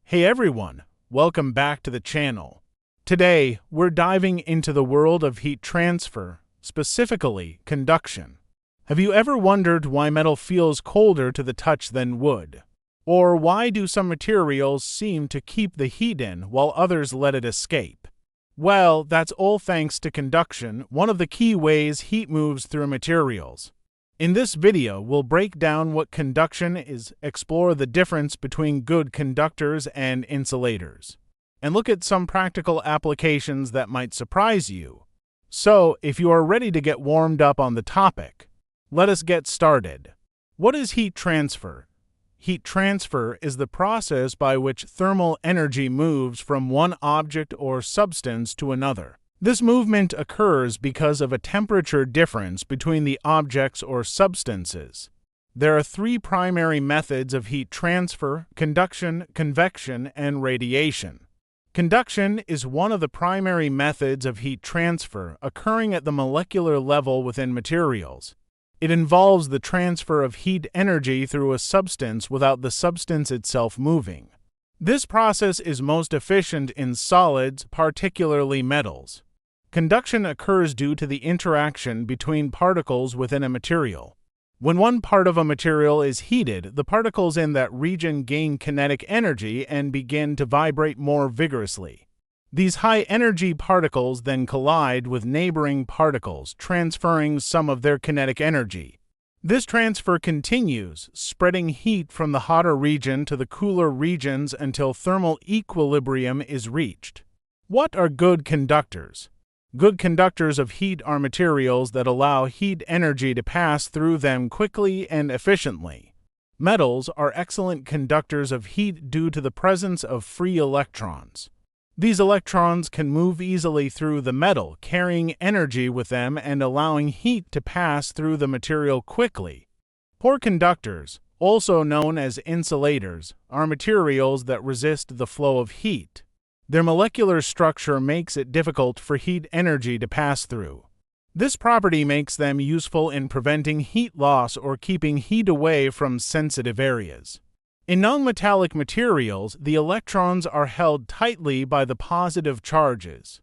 Hey everyone, welcome back to the channel. Today, we're diving into the world of heat transfer, specifically conduction. Have you ever wondered why metal feels colder to the touch than wood? Or why do some materials seem to keep the heat in while others let it escape? Well, that's all thanks to conduction, one of the key ways heat moves through materials. In this video, we'll break down what conduction is, explore the difference between good conductors and insulators, and look at some practical applications that might surprise you. So, if you are ready to get warmed up on the topic, let us get started. What is heat transfer? Heat transfer is the process by which thermal energy moves from one object or substance to another. This movement occurs because of a temperature difference between the objects or substances. There are three primary methods of heat transfer: conduction, convection, and radiation. Conduction is one of the primary methods of heat transfer, occurring at the molecular level within materials. It involves the transfer of heat energy through a substance without the substance itself moving. This process is most efficient in solids, particularly metals. Conduction occurs due to the interaction between particles within a material. When one part of a material is heated, the particles in that region gain kinetic energy and begin to vibrate more vigorously. These high-energy particles then collide with neighboring particles, transferring some of their kinetic energy. This transfer continues, spreading heat from the hotter region to the cooler regions until thermal equilibrium is reached. What are good conductors? Good conductors of heat are materials that allow heat energy to pass through them quickly and efficiently. Metals are excellent conductors of heat due to the presence of free electrons. These electrons can move easily through the metal, carrying energy with them and allowing heat to pass through the material quickly. Poor conductors, also known as insulators, are materials that resist the flow of heat. Their molecular structure makes it difficult for heat energy to pass through. This property makes them useful in preventing heat loss or keeping heat away from sensitive areas. In nonmetallic materials, the electrons are held tightly by the positive charges.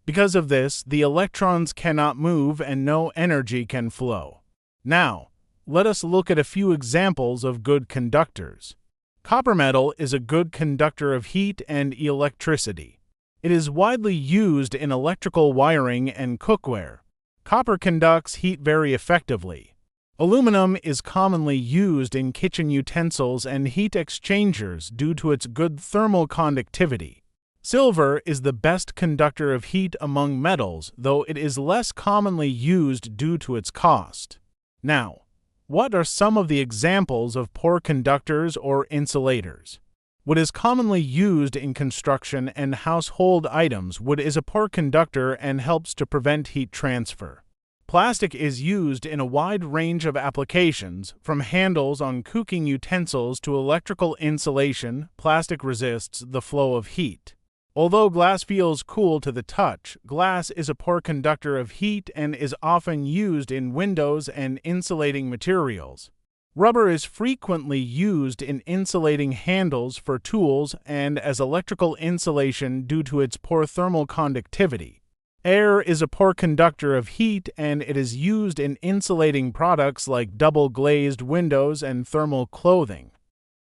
Because of this, the electrons cannot move and no energy can flow. Now, let us look at a few examples of good conductors. Copper metal is a good conductor of heat and electricity. It is widely used in electrical wiring and cookware. Copper conducts heat very effectively. Aluminum is commonly used in kitchen utensils and heat exchangers due to its good thermal conductivity. Silver is the best conductor of heat among metals, though it is less commonly used due to its cost. Now, what are some of the examples of poor conductors or insulators? Wood is commonly used in construction and household items. Wood is a poor conductor and helps to prevent heat transfer. Plastic is used in a wide range of applications, from handles on cooking utensils to electrical insulation. Plastic resists the flow of heat. Although glass feels cool to the touch, glass is a poor conductor of heat and is often used in windows and insulating materials. Rubber is frequently used in insulating handles for tools and as electrical insulation due to its poor thermal conductivity. Air is a poor conductor of heat and it is used in insulating products like double-glazed windows and thermal clothing.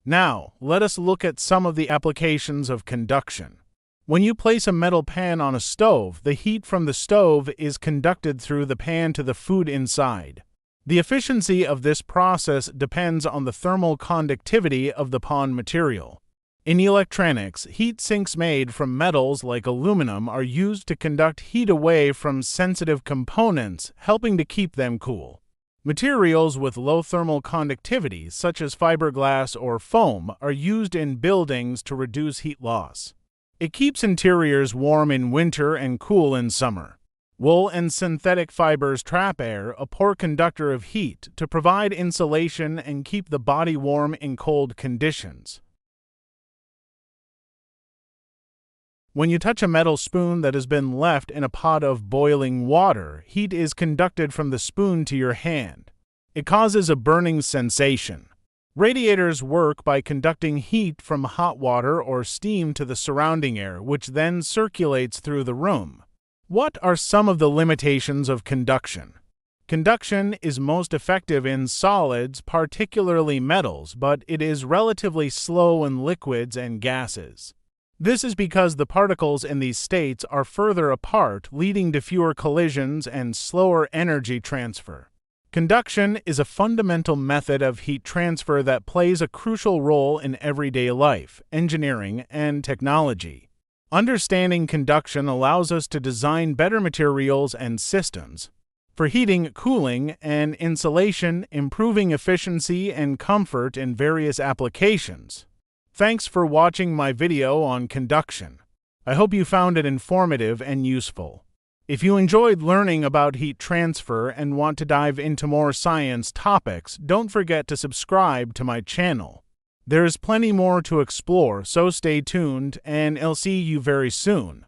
Now, let us look at some of the applications of conduction. When you place a metal pan on a stove, the heat from the stove is conducted through the pan to the food inside. The efficiency of this process depends on the thermal conductivity of the pan material. In electronics, heat sinks made from metals like aluminum are used to conduct heat away from sensitive components, helping to keep them cool. Materials with low thermal conductivity, such as fiberglass or foam, are used in buildings to reduce heat loss. It keeps interiors warm in winter and cool in summer. Wool and synthetic fibers trap air, a poor conductor of heat, to provide insulation and keep the body warm in cold conditions. When you touch a metal spoon that has been left in a pot of boiling water, heat is conducted from the spoon to your hand. It causes a burning sensation. Radiators work by conducting heat from hot water or steam to the surrounding air, which then circulates through the room. What are some of the limitations of conduction? Conduction is most effective in solids, particularly metals, but it is relatively slow in liquids and gases. This is because the particles in these states are further apart, leading to fewer collisions and slower energy transfer. Conduction is a fundamental method of heat transfer that plays a crucial role in everyday life, engineering, and technology. Understanding conduction allows us to design better materials and systems for heating, cooling, and insulation, improving efficiency and comfort in various applications. Thanks for watching my video on conduction. I hope you found it informative and useful. If you enjoyed learning about heat transfer and want to dive into more science topics, don't forget to subscribe to my channel. There is plenty more to explore, so stay tuned, and I'll see you very soon.